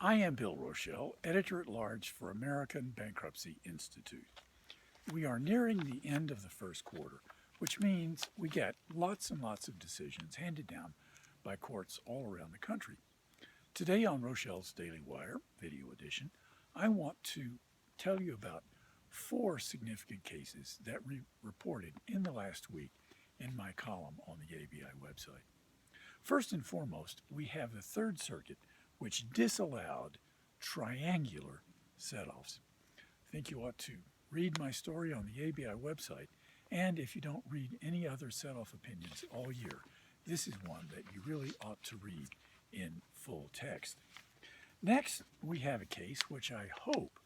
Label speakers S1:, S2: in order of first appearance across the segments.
S1: I am Bill Rochelle, Editor-at-Large for American Bankruptcy Institute. We are nearing the end of the first quarter, which means we get lots and lots of decisions handed down by courts all around the country. Today on Rochelle's Daily Wire, video edition, I want to tell you about 4 significant cases that we reported in the last week in my column on the ABI website. First and foremost, we have the Third Circuit, which disallowed triangular set-offs. I think you ought to read my story on the ABI website, and if you don't read any other set-off opinions all year, this is one that you really ought to read in full text. Next, we have a case which I hope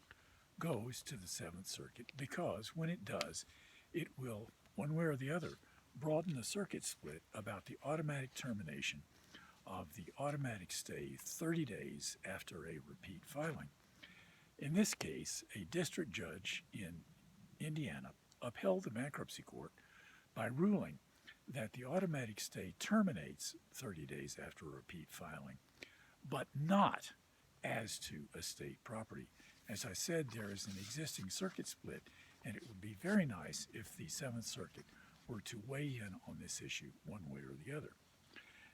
S1: goes to the Seventh Circuit, because when it does, it will, one way or the other, broaden the circuit split about the automatic termination of the automatic stay 30 days after a repeat filing. In this case, a district judge in Indiana upheld the bankruptcy court by ruling that the automatic stay terminates 30 days after a repeat filing, but not as to estate property. As I said, there is an existing circuit split, and it would be very nice if the Seventh Circuit were to weigh in on this issue one way or the other.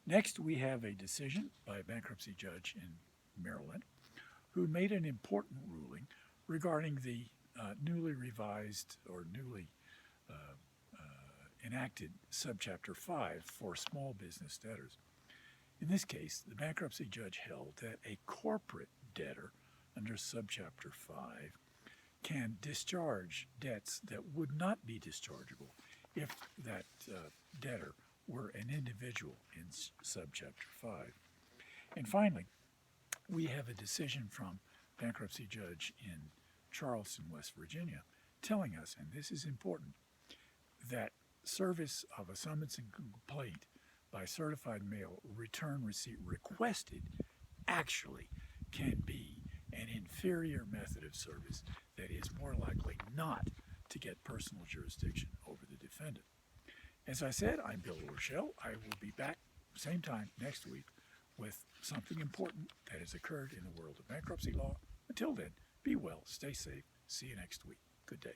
S1: Next, we have a decision by a bankruptcy judge in Maryland who made an important ruling regarding the newly revised or newly enacted Subchapter 5 for small business debtors. In this case, the bankruptcy judge held that a corporate debtor under Subchapter 5 can discharge debts that would not be dischargeable if that debtor were an individual in Subchapter 5. And finally, we have a decision from bankruptcy judge in Charleston, West Virginia, telling us, and this is important, that service of a summons and complaint by certified mail return receipt requested actually can be an inferior method of service that is more likely not to get personal jurisdiction over the defendant. As I said, I'm Bill Rochelle. I will be back same time next week with something important that has occurred in the world of bankruptcy law. Until then, be well, stay safe. See you next week. Good day.